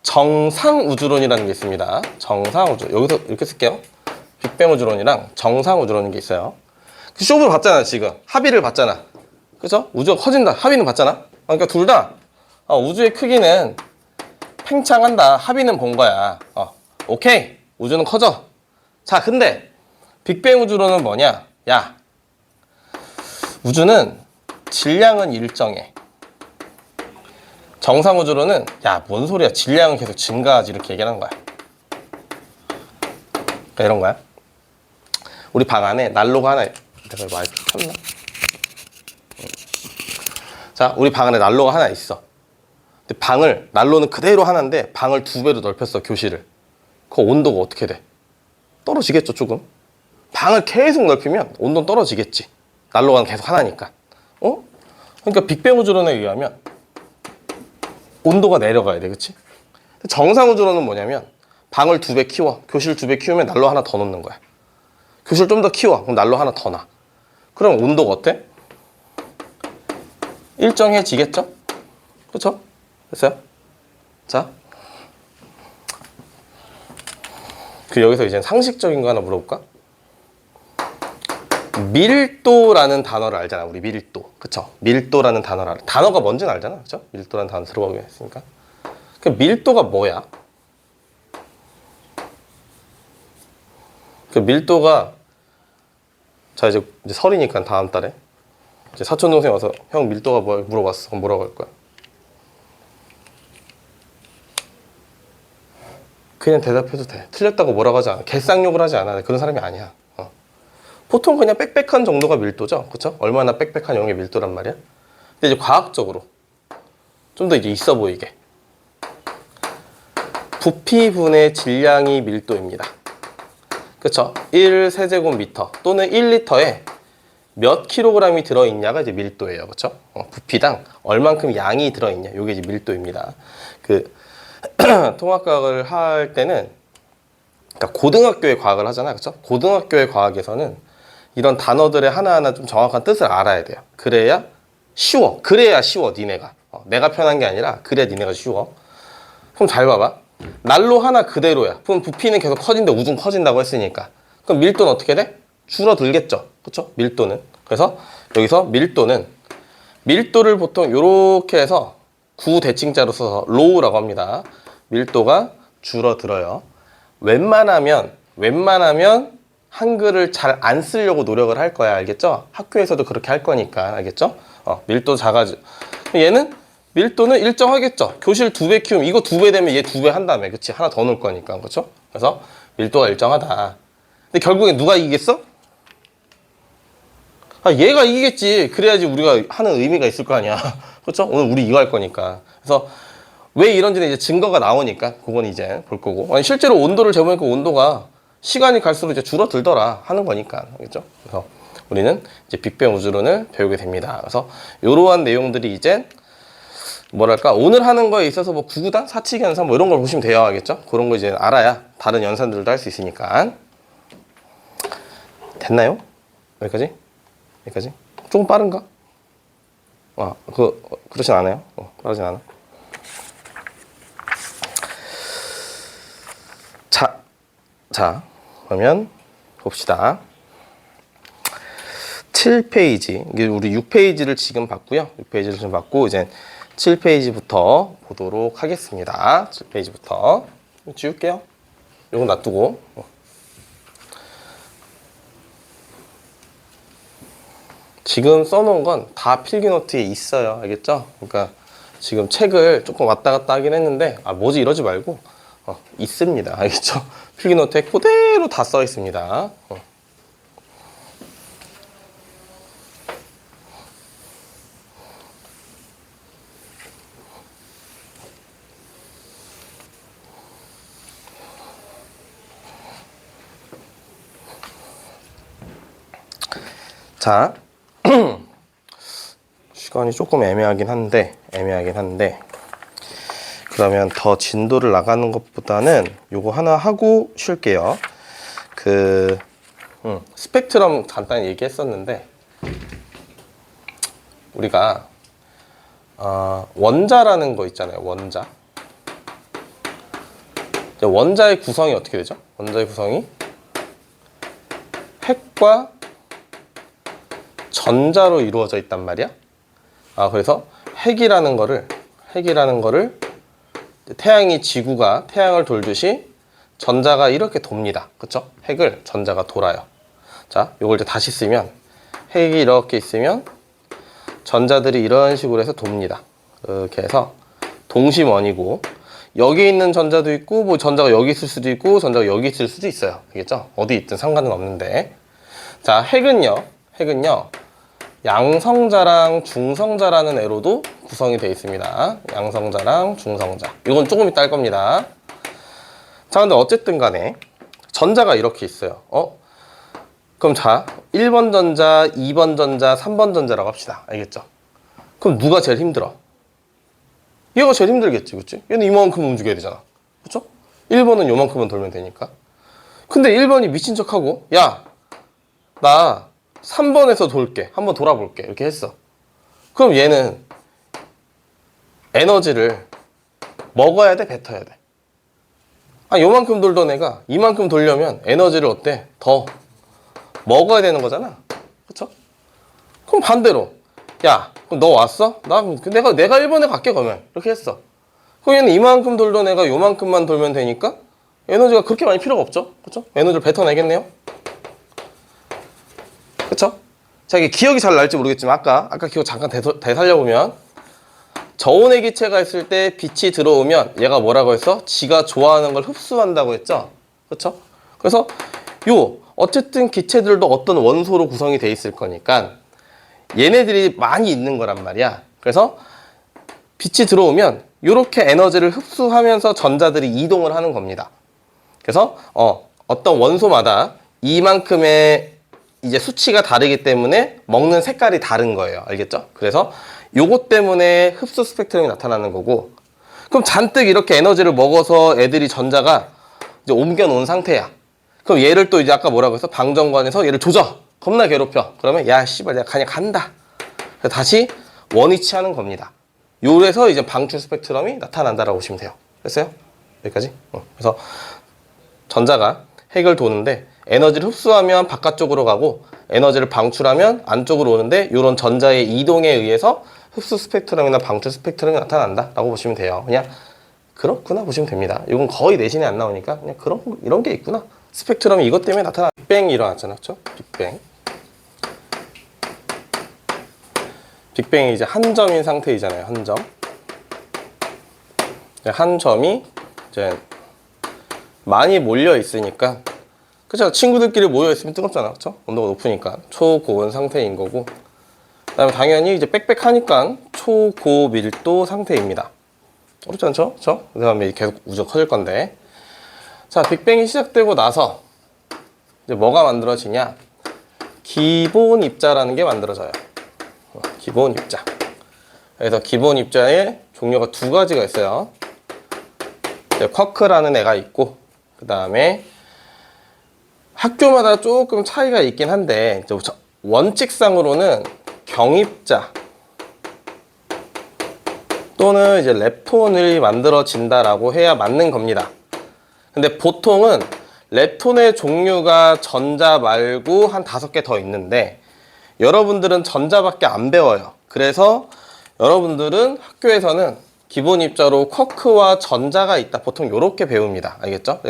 정상 우주론이라는 게 있습니다. 정상 우주. 여기서 이렇게 쓸게요. 빅뱅 우주론이랑 정상 우주론인 게 있어요. 그 쇼부를 봤잖아, 지금. 합의를 봤잖아. 그죠? 우주가 커진다. 합의는 봤잖아. 그러니까 둘 다 우주의 크기는 팽창한다. 합의는 본 거야. 오케이. 우주는 커져. 자, 근데 빅뱅 우주론은 뭐냐? 야, 우주는 질량은 일정해. 정상 우주론은 야, 뭔 소리야? 질량은 계속 증가하지. 이렇게 얘기하는 거야. 그러니까 이런 거야. 우리 방 안에 난로가 하나. 내가 마이크 켰나? 자, 우리 방 안에 난로가 하나 있어. 근데 난로는 그대로 하나인데 방을 2배로 넓혔어, 교실을. 그 온도가 어떻게 돼? 떨어지겠죠, 조금. 방을 계속 넓히면 온도는 떨어지겠지. 난로가 계속 하나니까. 그러니까 빅뱅 우주론에 의하면 온도가 내려가야 돼, 그치? 정상 우주론은 뭐냐면 방을 2배 키워. 교실 2배 키우면 난로 하나 더 넣는 거야. 교실 좀 더 키워. 그럼 난로 하나 더 놔. 그럼 온도가 어때? 일정해지겠죠? 그쵸? 됐어요? 자, 여기서 이제 상식적인 거 하나 물어볼까? 밀도라는 단어를 알잖아. 우리 밀도. 그쵸? 밀도라는 단어를 알아. 단어가 뭔지는 알잖아. 그쵸? 밀도라는 단어 들어보긴 했으니까. 그 밀도가 뭐야? 그 밀도가, 자, 이제 설이니까 다음 달에 이제 사촌 동생 와서 형 밀도가 뭐야? 물어봤어. 그럼 뭐라고 할 거야? 그냥 대답해도 돼. 틀렸다고 뭐라고 하지 않아. 개쌍욕을 하지 않아. 그런 사람이 아니야. 보통 그냥 빽빽한 정도가 밀도죠. 그쵸? 얼마나 빽빽한 용의 밀도란 말이야. 근데 이제 과학적으로 좀 더 이제 있어 보이게. 부피분의 질량이 밀도입니다. 그쵸? 1세제곱미터 또는 1리터에 몇 킬로그램이 들어있냐가 이제 밀도예요. 그쵸? 부피당 얼만큼 양이 들어있냐. 이게 이제 밀도입니다. 통합과학을 할 때는, 그러니까 고등학교의 과학을 하잖아. 그쵸? 고등학교의 과학에서는 이런 단어들의 하나하나 좀 정확한 뜻을 알아야 돼요. 그래야 쉬워. 니네가. 내가 편한 게 아니라 그래야 니네가 쉬워. 그럼 잘 봐봐. 난로 하나 그대로야. 그럼 부피는 계속 커진다. 우중 커진다고 했으니까. 그럼 밀도는 어떻게 돼? 줄어들겠죠. 그쵸? 밀도는. 그래서 여기서 밀도를 보통 이렇게 해서 구대칭자로 써서 로우라고 합니다. 밀도가 줄어들어요. 웬만하면 한글을 잘 안 쓰려고 노력을 할 거야. 알겠죠? 학교에서도 그렇게 할 거니까. 알겠죠? 밀도 작아지. 얘는 밀도는 일정하겠죠. 교실 2배 키우면 이거 2배 되면 얘 2배 한다며. 그치? 하나 더 넣을 거니까. 그쵸? 그래서 밀도가 일정하다. 근데 결국엔 누가 이기겠어? 얘가 이기겠지. 그래야지 우리가 하는 의미가 있을 거 아니야. 그렇죠? 오늘 우리 이거 할 거니까. 그래서 왜 이런지는 이제 증거가 나오니까 그건 이제 볼 거고. 아니, 실제로 온도를 재보니까 온도가 시간이 갈수록 이제 줄어들더라 하는 거니까. 알겠죠? 그래서 우리는 이제 빅뱅 우주론을 배우게 됩니다. 그래서 이러한 내용들이 이제 뭐랄까 오늘 하는 거에 있어서 뭐 구구단, 사칙 연산 뭐 이런 걸 보시면 돼요. 알겠죠? 그런 거 이제 알아야 다른 연산들도 할 수 있으니까. 됐나요? 여기까지? 여기까지? 조금 빠른가? 그렇진 않아요. 빠르진 않아. 자, 그러면 봅시다. 7페이지. 이게 우리 6페이지를 지금 봤고요. 6페이지를 지금 봤고, 이제 7페이지부터 보도록 하겠습니다. 7페이지부터. 지울게요. 이건 놔두고. 지금 써놓은 건 다 필기노트에 있어요. 알겠죠? 그러니까 지금 책을 조금 왔다 갔다 하긴 했는데 뭐지 이러지 말고 있습니다. 알겠죠? 필기노트에 그대로 다 써 있습니다. 자, 시간이 조금 애매하긴 한데 그러면 더 진도를 나가는 것보다는 요거 하나 하고 쉴게요. 스펙트럼 간단히 얘기했었는데 우리가 원자라는 거 있잖아요. 원자의 구성이 어떻게 되죠? 원자의 구성이 핵과 전자로 이루어져 있단 말이야. 그래서 핵이라는 거를 태양이 지구가 태양을 돌듯이 전자가 이렇게 돕니다. 그쵸? 핵을 전자가 돌아요. 자, 요걸 이제 다시 쓰면 핵이 이렇게 있으면 전자들이 이런 식으로 해서 돕니다. 이렇게 해서 동심원이고 여기 있는 전자도 있고 뭐 전자가 여기 있을 수도 있고 전자가 여기 있을 수도 있어요. 알겠죠? 어디 있든 상관은 없는데 자, 핵은요 양성자랑 중성자라는 애로도 구성이 되어 있습니다. 양성자랑 중성자. 이건 조금 이따 할 겁니다. 자, 근데 어쨌든 간에 전자가 이렇게 있어요. 그럼 자, 1번 전자, 2번 전자, 3번 전자라고 합시다. 알겠죠? 그럼 누가 제일 힘들어? 얘가 제일 힘들겠지, 그치? 얘는 이만큼 움직여야 되잖아. 그쵸? 1번은 요만큼은 돌면 되니까. 근데 1번이 미친 척하고, 야, 나 3번에서 돌게. 한번 돌아볼게. 이렇게 했어. 그럼 얘는 에너지를 먹어야 돼, 뱉어야 돼? 아, 요만큼 돌던 애가 이만큼 돌려면 에너지를 어때? 더 먹어야 되는 거잖아. 그쵸? 그럼 반대로, 야, 그럼 너 왔어? 내가 일본에 갈게, 그러면. 이렇게 했어. 그럼 얘는 이만큼 돌던 애가 요만큼만 돌면 되니까 에너지가 그렇게 많이 필요가 없죠? 그쵸? 에너지를 뱉어내겠네요? 그쵸? 자, 이게 기억이 잘 날지 모르겠지만 아까 기억 잠깐 되살려보면 저온의 기체가 있을 때 빛이 들어오면 얘가 뭐라고 했어? 지가 좋아하는 걸 흡수한다고 했죠? 그쵸? 그래서 어쨌든 기체들도 어떤 원소로 구성이 돼 있을 거니까 얘네들이 많이 있는 거란 말이야. 그래서 빛이 들어오면 이렇게 에너지를 흡수하면서 전자들이 이동을 하는 겁니다. 그래서 어떤 원소마다 이만큼의 이제 수치가 다르기 때문에 먹는 색깔이 다른 거예요. 알겠죠? 그래서 요것 때문에 흡수 스펙트럼이 나타나는 거고, 그럼 잔뜩 이렇게 에너지를 먹어서 애들이 전자가 이제 옮겨 놓은 상태야. 그럼 얘를 또 이제 아까 뭐라고 했어? 방정관에서 얘를 조져. 겁나 괴롭혀. 그러면 야 씨발 내가 그냥 간다. 그래서 다시 원위치하는 겁니다. 요래서 이제 방출 스펙트럼이 나타난다라고 보시면 돼요. 됐어요? 여기까지? 그래서 전자가 핵을 도는데 에너지를 흡수하면 바깥쪽으로 가고 에너지를 방출하면 안쪽으로 오는데 이런 전자의 이동에 의해서 흡수 스펙트럼이나 방출 스펙트럼이 나타난다라고 보시면 돼요. 그냥 그렇구나 보시면 됩니다. 이건 거의 내신에 안 나오니까 그냥 이런 게 있구나. 스펙트럼이 이것 때문에 나타나. 빅뱅이 일어났잖아, 그렇죠? 빅뱅. 빅뱅이 이제 한 점인 상태이잖아요. 한 점. 한 점이 이제 많이 몰려 있으니까, 그쵸? 친구들끼리 모여 있으면 뜨겁잖아, 그쵸? 온도가 높으니까 초고온 상태인 거고, 그다음에 당연히 이제 빽빽하니까 초고밀도 상태입니다. 어렵지 않죠? 그쵸? 그다음에 계속 우주가 커질 건데, 자, 빅뱅이 시작되고 나서 이제 뭐가 만들어지냐? 기본 입자라는 게 만들어져요. 기본 입자. 그래서 기본 입자의 종류가 두 가지가 있어요. 쿼크라는 애가 있고, 그 다음에 학교마다 조금 차이가 있긴 한데 원칙상으로는 경입자 또는 이제 렙톤이 만들어진다라고 해야 맞는 겁니다. 근데 보통은 렙톤의 종류가 전자 말고 한 5개 더 있는데 여러분들은 전자밖에 안 배워요. 그래서 여러분들은 학교에서는 기본 입자로 쿼크와 전자가 있다. 보통 이렇게 배웁니다. 알겠죠?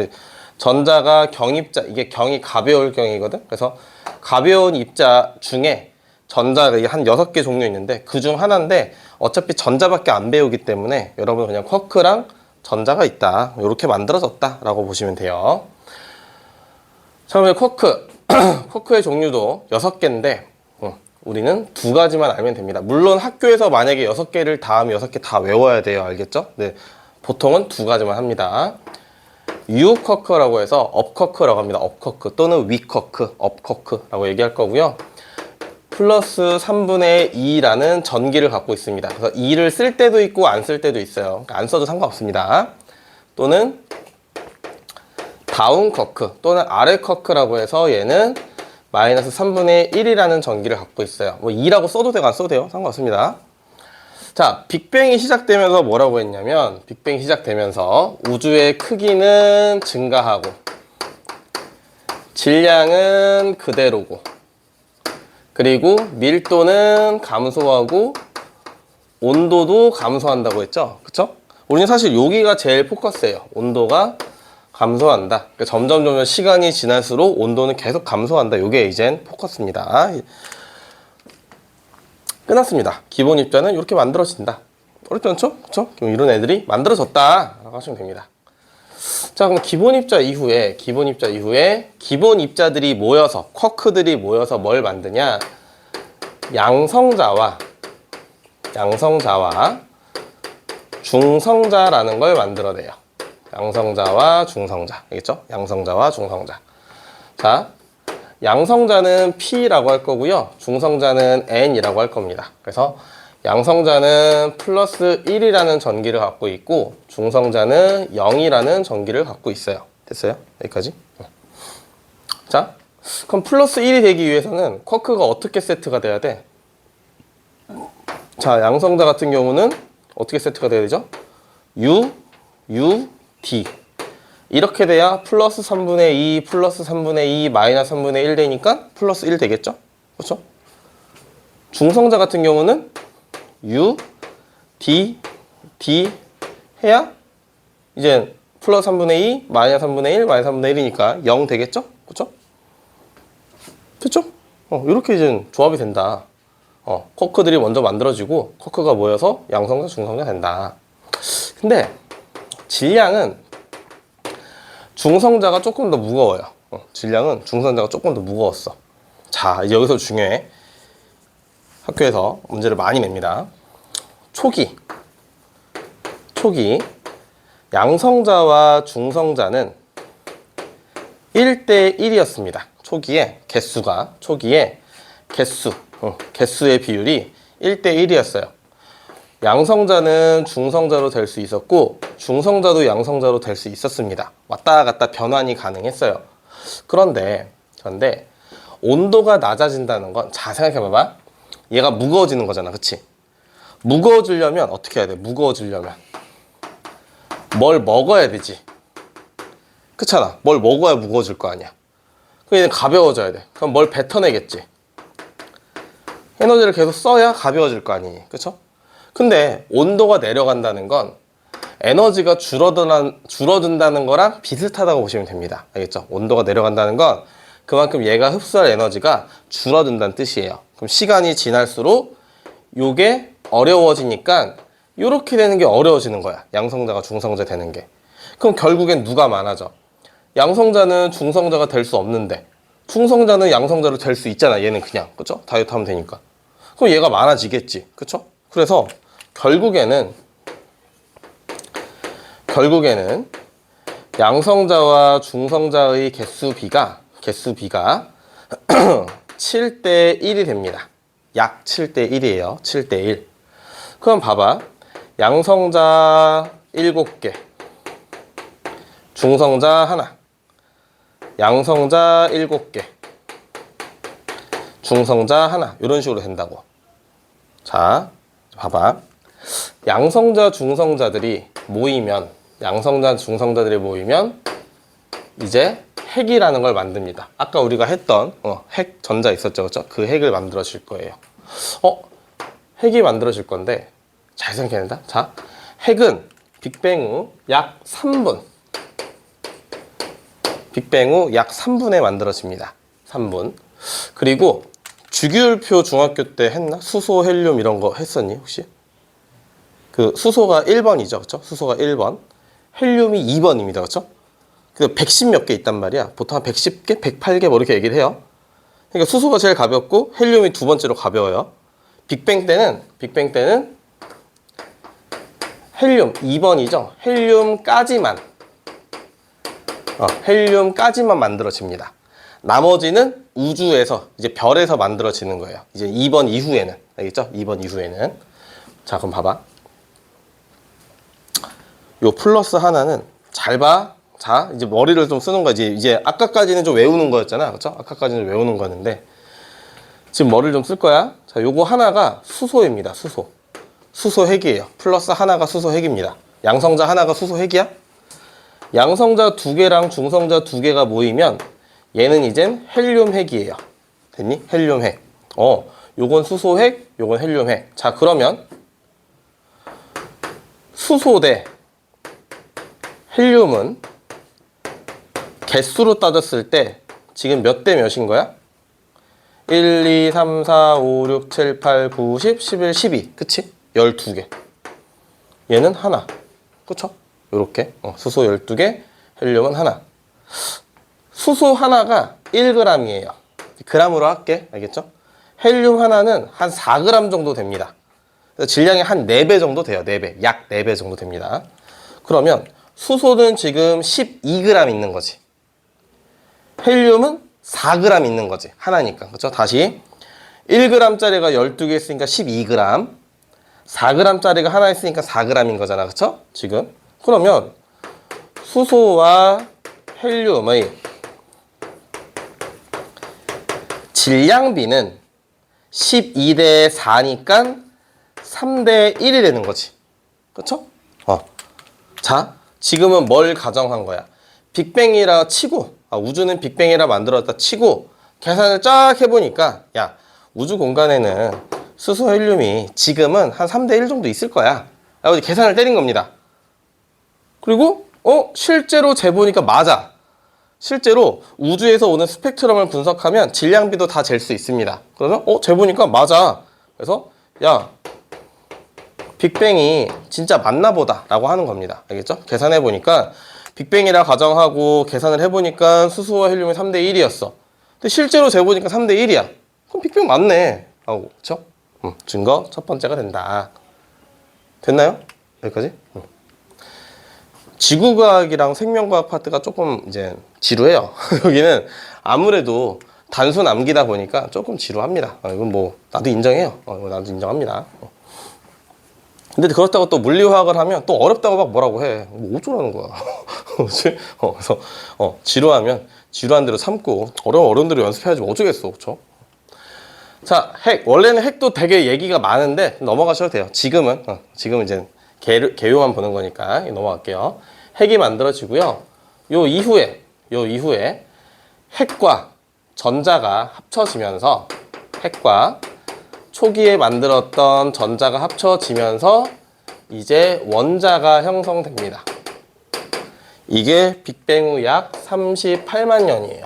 전자가 경입자, 이게 경이 가벼울 경이거든. 그래서 가벼운 입자 중에 전자가 한 6개 종류 있는데 그 중 하나인데 어차피 전자밖에 안 배우기 때문에 여러분 그냥 쿼크랑 전자가 있다. 이렇게 만들어졌다라고 보시면 돼요. 자, 그러면 쿼크의 종류도 6개인데 우리는 2가지만 알면 됩니다. 물론 학교에서 만약에 6개를 다 하면 6개 다 외워야 돼요. 알겠죠? 네, 보통은 2가지만 합니다. 유쿼크라고 해서 업쿼크라고 합니다. 업쿼크 또는 위쿼크, 업쿼크라고 얘기할 거고요. 플러스 3분의 2라는 전기를 갖고 있습니다. 그래서 2를 쓸 때도 있고 안 쓸 때도 있어요. 그러니까 안 써도 상관없습니다. 또는 다운쿼크 또는 아래쿼크라고 해서 얘는 마이너스 3분의 1이라는 전기를 갖고 있어요. 뭐 2라고 써도 되고 안 써도 돼요. 상관없습니다. 자, 빅뱅이 시작되면서 뭐라고 했냐면 빅뱅이 시작되면서 우주의 크기는 증가하고 질량은 그대로고 그리고 밀도는 감소하고 온도도 감소한다고 했죠. 그쵸? 우리는 사실 여기가 제일 포커스예요. 온도가 감소한다. 그러니까 점점 시간이 지날수록 온도는 계속 감소한다. 이게 이젠 포커스입니다. 끝났습니다. 기본 입자는 이렇게 만들어진다. 어렵지 않죠? 그쵸? 그럼 이런 애들이 만들어졌다 라고 하시면 됩니다. 자, 그럼 기본 입자 이후에 기본 입자들이 모여서 쿼크들이 모여서 뭘 만드냐? 양성자와 중성자라는 걸 만들어내요. 양성자와 중성자. 알겠죠? 양성자와 중성자. 자, 양성자는 P라고 할 거고요. 중성자는 N이라고 할 겁니다. 그래서 양성자는 플러스 1이라는 전기를 갖고 있고 중성자는 0이라는 전기를 갖고 있어요. 됐어요? 여기까지. 자, 그럼 플러스 1이 되기 위해서는 쿼크가 어떻게 세트가 돼야 돼? 자, 양성자 같은 경우는 어떻게 세트가 돼야 되죠? U, U, D. 이렇게 돼야 플러스 3분의 2, 플러스 3분의 2, 마이너스 3분의 1 되니까 플러스 1 되겠죠? 그렇죠? 중성자 같은 경우는 U, D, D 해야 이제 플러스 3분의 2, 마이너스 3분의 1, 마이너스 3분의 1이니까 0 되겠죠? 그렇죠? 됐죠? 이렇게 이제 조합이 된다. 쿼크들이 먼저 만들어지고 쿼크가 모여서 양성자, 중성자 된다. 근데 질량은 중성자가 조금 더 무거워요. 질량은 중성자가 조금 더 무거웠어. 자, 이제 여기서 중요해. 학교에서 문제를 많이 냅니다. 초기 양성자와 중성자는 1대 1이었습니다. 초기에 개수의 비율이 1대 1이었어요. 양성자는 중성자로 될 수 있었고 중성자도 양성자로 될 수 있었습니다. 왔다 갔다 변환이 가능했어요. 그런데 온도가 낮아진다는 건, 자, 생각해봐봐. 얘가 무거워지는 거잖아, 그치? 무거워지려면 어떻게 해야 돼? 무거워지려면 뭘 먹어야 되지, 그렇잖아. 뭘 먹어야 무거워질 거 아니야. 그럼 얘는 가벼워져야 돼. 그럼 뭘 뱉어내겠지. 에너지를 계속 써야 가벼워질 거 아니니, 그쵸? 근데 온도가 내려간다는 건 에너지가 줄어든다는 거랑 비슷하다고 보시면 됩니다. 알겠죠? 온도가 내려간다는 건 그만큼 얘가 흡수할 에너지가 줄어든다는 뜻이에요. 그럼 시간이 지날수록 요게 어려워지니까 요렇게 되는 게 어려워지는 거야. 양성자가 중성자 되는 게. 그럼 결국엔 누가 많아져? 양성자는 중성자가 될 수 없는데 중성자는 양성자로 될 수 있잖아. 얘는 그냥, 그쵸? 다이어트 하면 되니까. 그럼 얘가 많아지겠지, 그쵸? 그래서 결국에는 양성자와 중성자의 개수비가 7대 1이 됩니다. 약 7대 1이에요. 7대 1. 그럼 봐봐. 양성자 7개, 중성자 하나. 양성자 7개, 중성자 하나. 이런 식으로 된다고. 자, 봐봐. 양성자, 중성자들이 모이면 이제 핵이라는 걸 만듭니다. 아까 우리가 했던 핵 전자 있었죠, 그렇죠? 그 핵을 만들어질 거예요. 핵이 만들어질 건데 잘 생각해야 된다. 자, 핵은 빅뱅 후 약 3분, 에 만들어집니다. 3분. 그리고 주기율표 중학교 때 했나? 수소, 헬륨 이런 거 했었니 혹시? 그 수소가 1번이죠, 그렇죠? 수소가 1번, 헬륨이 2번입니다, 그렇죠? 그래서 110 몇 개 있단 말이야. 보통 한 110개, 108개 뭐 이렇게 얘기를 해요. 그러니까 수소가 제일 가볍고 헬륨이 두 번째로 가벼워요. 빅뱅 때는 헬륨 2번이죠. 헬륨까지만 만들어집니다. 나머지는 우주에서, 이제 별에서 만들어지는 거예요. 이제 2번 이후에는, 알겠죠? 2번 이후에는. 자, 그럼 봐봐. 요 플러스 하나는 잘 봐. 자, 이제 머리를 좀 쓰는 거지. 이제 아까까지는 좀 외우는 거였잖아, 그렇죠? 아까까지는 좀 외우는 거였는데 지금 머리를 좀 쓸 거야. 자, 요거 하나가 수소입니다. 수소 핵이에요. 플러스 하나가 수소 핵입니다. 양성자 하나가 수소 핵이야. 양성자 2개랑 중성자 2개가 모이면 얘는 이젠 헬륨 핵이에요. 됐니? 헬륨 핵. 요건 수소 핵, 요건 헬륨 핵. 자, 그러면 수소 대 헬륨은 개수로 따졌을 때 지금 몇 대 몇인 거야? 1, 2, 3, 4, 5, 6, 7, 8, 9, 10, 11, 12. 그치? 12개. 얘는 하나. 그쵸? 요렇게. 수소 12개, 헬륨은 하나. 수소 하나가 1g이에요. g으로 할게. 알겠죠? 헬륨 하나는 한 4g 정도 됩니다. 그래서 질량이 한 4배 정도 돼요. 4배. 약 4배 정도 됩니다. 그러면 수소는 지금 12g 있는 거지. 헬륨은 4g 있는 거지. 하나니까. 그렇죠? 다시 1g짜리가 12개 있으니까 12g. 4g짜리가 하나 있으니까 4g인 거잖아. 그렇죠? 지금. 그러면 수소와 헬륨의 질량비는 12대 4니까 3대 1이 되는 거지. 그쵸? 자, 지금은 뭘 가정한 거야? 빅뱅이라 치고, 우주는 빅뱅이라 만들었다 치고, 계산을 쫙 해보니까, 야, 우주 공간에는 수소, 헬륨이 지금은 한 3대 1 정도 있을 거야. 라고 계산을 때린 겁니다. 그리고, 실제로 재보니까 맞아. 실제로 우주에서 오는 스펙트럼을 분석하면 질량비도 다 잴 수 있습니다. 그래서, 재보니까 맞아. 그래서, 야, 빅뱅이 진짜 맞나 보다 라고 하는 겁니다. 알겠죠? 계산해 보니까 빅뱅이라 가정하고 계산을 해보니까 수소와 헬륨이 3대 1이었어. 근데 실제로 재보니까 3대 1이야. 그럼 빅뱅 맞네 하고, 그쵸? 증거 첫 번째가 된다. 됐나요? 여기까지? 지구과학이랑 생명과학 파트가 조금 이제 지루해요. 여기는 아무래도 단순 암기다 보니까 조금 지루합니다. 이건 뭐 나도 인정해요. 나도 인정합니다. 근데 그렇다고 또 물리화학을 하면 또 어렵다고 막 뭐라고 해. 뭐 어쩌라는 거야. 그렇지? 그래서 지루하면 지루한 대로 참고 어려운 대로 연습해야지 뭐 어쩌겠어. 그렇죠? 자, 핵. 원래는 핵도 되게 얘기가 많은데 넘어가셔도 돼요. 지금은 이제 개요만 보는 거니까 넘어갈게요. 핵이 만들어지고요. 요 이후에 핵과 전자가 합쳐지면서 핵과 초기에 만들었던 전자가 합쳐지면서 이제 원자가 형성됩니다. 이게 빅뱅 후 약 38만 년이에요.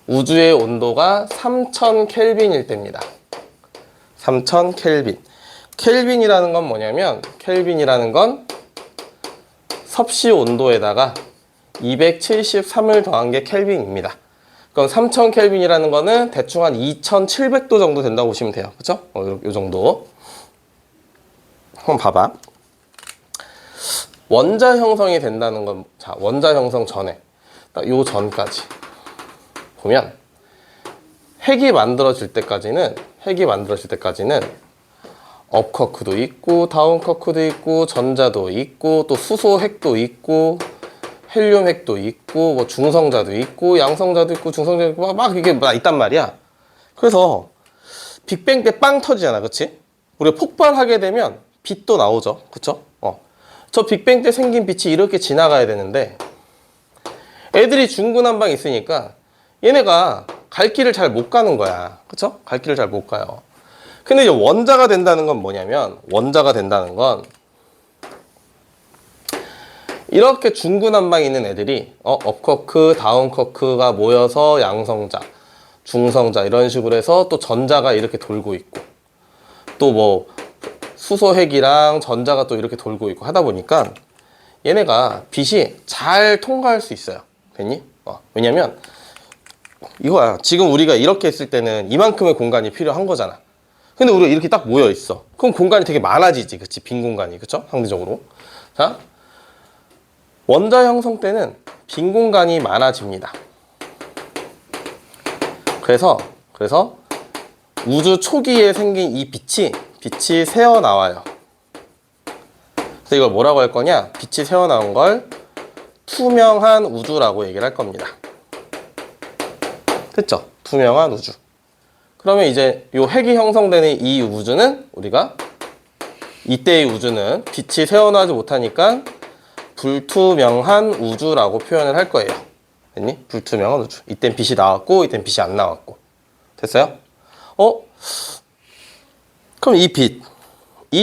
우주의 온도가 3000 켈빈일 때입니다. 3000 켈빈. 켈빈이라는 건 뭐냐면 켈빈이라는 건 섭씨 온도에다가 273을 더한 게 켈빈입니다. 그럼 3000 켈빈이라는 거는 대충 한 2700도 정도 된다고 보시면 돼요. 그쵸? 요 정도. 한번 봐봐. 원자 형성이 된다는 건, 자, 원자 형성 전에, 요 전까지 보면, 핵이 만들어질 때까지는, 업커크도 있고, 다운커크도 있고, 전자도 있고, 또 수소 핵도 있고, 헬륨 핵도 있고, 뭐 중성자도 있고, 양성자도 있고, 중성자도 있고, 막 이게 있단 말이야. 그래서 빅뱅 때 빵 터지잖아, 그치? 우리가 폭발하게 되면 빛도 나오죠, 그쵸? 저 빅뱅 때 생긴 빛이 이렇게 지나가야 되는데, 애들이 중구난방 있으니까 얘네가 갈 길을 잘 못 가는 거야, 그쵸? 갈 길을 잘 못 가요. 근데 이제 원자가 된다는 건 뭐냐면, 원자가 된다는 건 이렇게 중구난방에 있는 애들이 업커크, 다운커크가 모여서 양성자, 중성자 이런 식으로 해서 또 전자가 이렇게 돌고 있고 또 뭐 수소핵이랑 전자가 또 이렇게 돌고 있고 하다 보니까 얘네가 빛이 잘 통과할 수 있어요. 됐니? 왜냐면 이거야. 지금 우리가 이렇게 했을 때는 이만큼의 공간이 필요한 거잖아. 근데 우리가 이렇게 딱 모여 있어. 그럼 공간이 되게 많아지지. 그치? 빈 공간이. 그쵸? 상대적으로. 자, 원자 형성 때는 빈 공간이 많아집니다. 그래서 우주 초기에 생긴 이 빛이 새어나와요. 그래서 이걸 뭐라고 할 거냐? 빛이 새어나온 걸 투명한 우주라고 얘기를 할 겁니다. 됐죠? 투명한 우주. 그러면 이제 요 핵이 형성되는 이 우주는 우리가 이때의 우주는 빛이 새어나오지 못하니까 불투명한 우주라고 표현을 할 거예요. 됐니? 불투명한 우주. 이땐 빛이 나왔고 이땐 빛이 안 나왔고. 됐어요? 그럼 이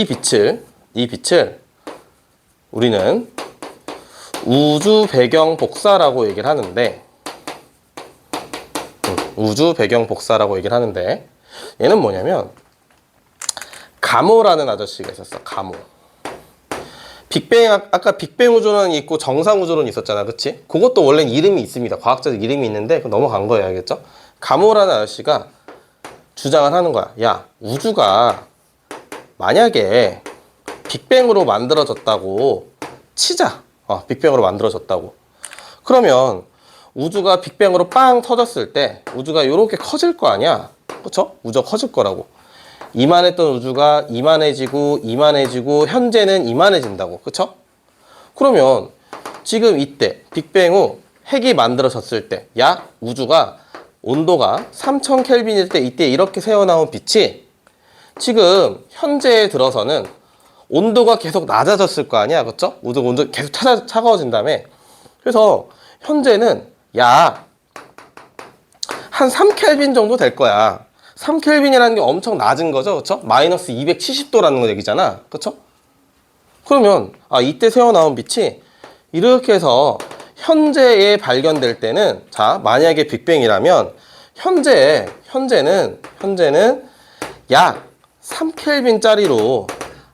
빛을 우리는 우주 배경 복사라고 얘기를 하는데, 우주 배경 복사라고 얘기를 하는데, 얘는 뭐냐면 가모라는 아저씨가 있었어. 가모. 빅뱅, 아까 빅뱅 우주론이 있고 정상 우주론이 있었잖아, 그치? 그것도 원래는 이름이 있습니다. 과학자적 이름이 있는데 넘어간 거예요, 알겠죠? 가모라는 아저씨가 주장을 하는 거야. 야, 우주가 만약에 빅뱅으로 만들어졌다고 치자. 빅뱅으로 만들어졌다고. 그러면 우주가 빅뱅으로 빵 터졌을 때 우주가 이렇게 커질 거 아니야? 그쵸? 우주가 커질 거라고. 이만했던 우주가 이만해지고 현재는 이만해진다고. 그쵸? 그러면 지금 이때 빅뱅 후 핵이 만들어졌을 때 약 우주가 온도가 3000 켈빈일 때 이때 이렇게 새어나온 빛이 지금 현재에 들어서는 온도가 계속 낮아졌을 거 아니야, 그쵸? 온도 계속 차가워진 다음에. 그래서 현재는 약 한 3켈빈 정도 될 거야. 3켈빈이라는 게 엄청 낮은 거죠, 그쵸? 마이너스 270도라는 얘기잖아, 그쵸? 그러면 이때 새어나온 빛이 이렇게 해서 현재에 발견될 때는, 자, 만약에 빅뱅이라면 현재는 약 3켈빈짜리로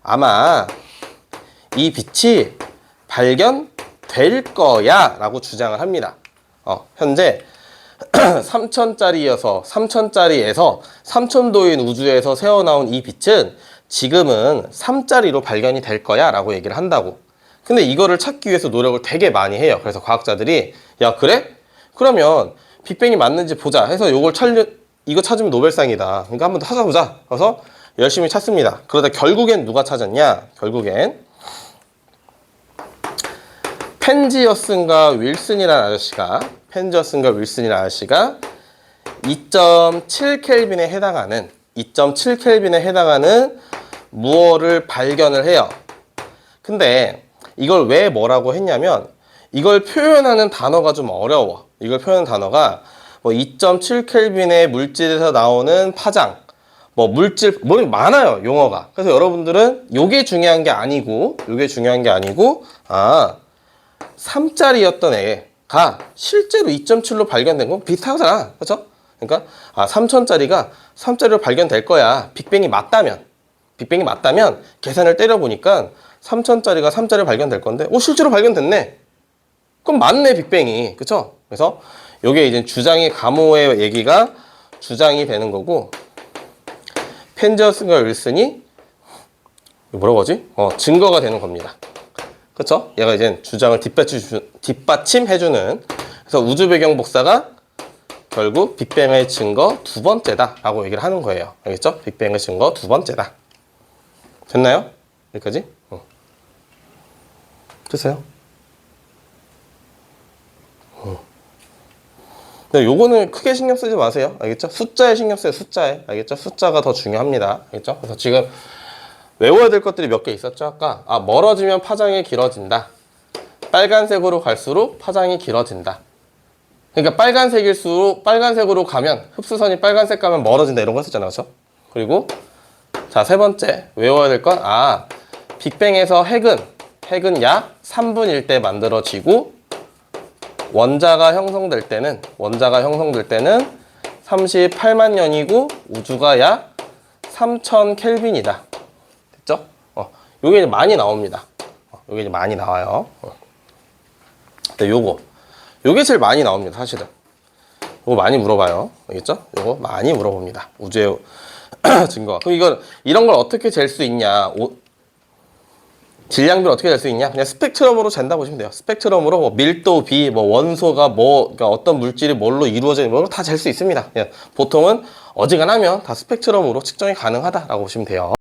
아마 이 빛이 발견될 거야 라고 주장을 합니다. 현재 3000짜리에서 3000도인 우주에서 새어나온 이 빛은 지금은 3짜리로 발견이 될 거야 라고 얘기를 한다고. 근데 이거를 찾기 위해서 노력을 되게 많이 해요. 그래서 과학자들이, 야, 그래? 그러면 빅뱅이 맞는지 보자 해서 이거 찾으면 노벨상이다. 그러니까 한번 더 찾아보자. 그래서 열심히 찾습니다. 그러다 결국엔 누가 찾았냐? 결국엔 펜지어슨과 윌슨이라는 아저씨가 2.7켈빈에 해당하는 무엇을 발견을 해요. 근데 이걸 왜 뭐라고 했냐면, 이걸 표현하는 단어가 좀 어려워. 이걸 표현하는 단어가 2.7켈빈의 물질에서 나오는 파장, 물질, 많아요, 용어가. 그래서 여러분들은 요게 중요한 게 아니고 3짜리였던 애가 실제로 2.7로 발견된 건 비슷하잖아, 그렇죠? 그러니까 3000짜리가 3짜리로 발견될 거야. 빅뱅이 맞다면 계산을 때려보니까 3000짜리가 3짜리로 발견될 건데, 실제로 발견됐네. 그럼 맞네, 빅뱅이, 그렇죠? 그래서 요게 이제 가모의 얘기가 주장이 되는 거고, 펜지어슨과 윌슨이 뭐라고 하지? 증거가 되는 겁니다. 그쵸? 얘가 이제 주장을 뒷받침해주는. 그래서 우주 배경 복사가 결국 빅뱅의 증거 두 번째다 라고 얘기를 하는 거예요. 알겠죠? 빅뱅의 증거 두 번째다. 됐나요? 여기까지? 됐어요? 근데 요거는 크게 신경 쓰지 마세요. 알겠죠? 숫자에 신경 써요, 숫자에. 알겠죠? 숫자가 더 중요합니다. 알겠죠? 그래서 지금 외워야 될 것들이 몇 개 있었죠, 아까? 멀어지면 파장이 길어진다. 빨간색으로 갈수록 파장이 길어진다. 그러니까 빨간색으로 가면, 흡수선이 빨간색 가면 멀어진다, 이런 거 했었잖아요, 그렇죠? 그리고 자, 세 번째 외워야 될 건, 빅뱅에서 핵은 약 3분일 때 만들어지고, 원자가 형성될 때는 38만 년이고, 우주가 약 3000켈빈이다. 됐죠? 요게 이제 많이 나옵니다. 요게 이제 많이 나와요. 근데 요게 제일 많이 나옵니다, 사실은. 요거 많이 물어봐요. 알겠죠? 요거 많이 물어봅니다. 우주의 증거. 그럼 이런 걸 어떻게 잴 수 있냐? 질량비를 어떻게 잴 수 있냐? 그냥 스펙트럼으로 잰다 보시면 돼요. 스펙트럼으로 밀도, 비, 원소가 그러니까 어떤 물질이 뭘로 이루어져 있는 걸 다 잴 수 있습니다. 그냥 보통은 어지간하면 다 스펙트럼으로 측정이 가능하다라고 보시면 돼요.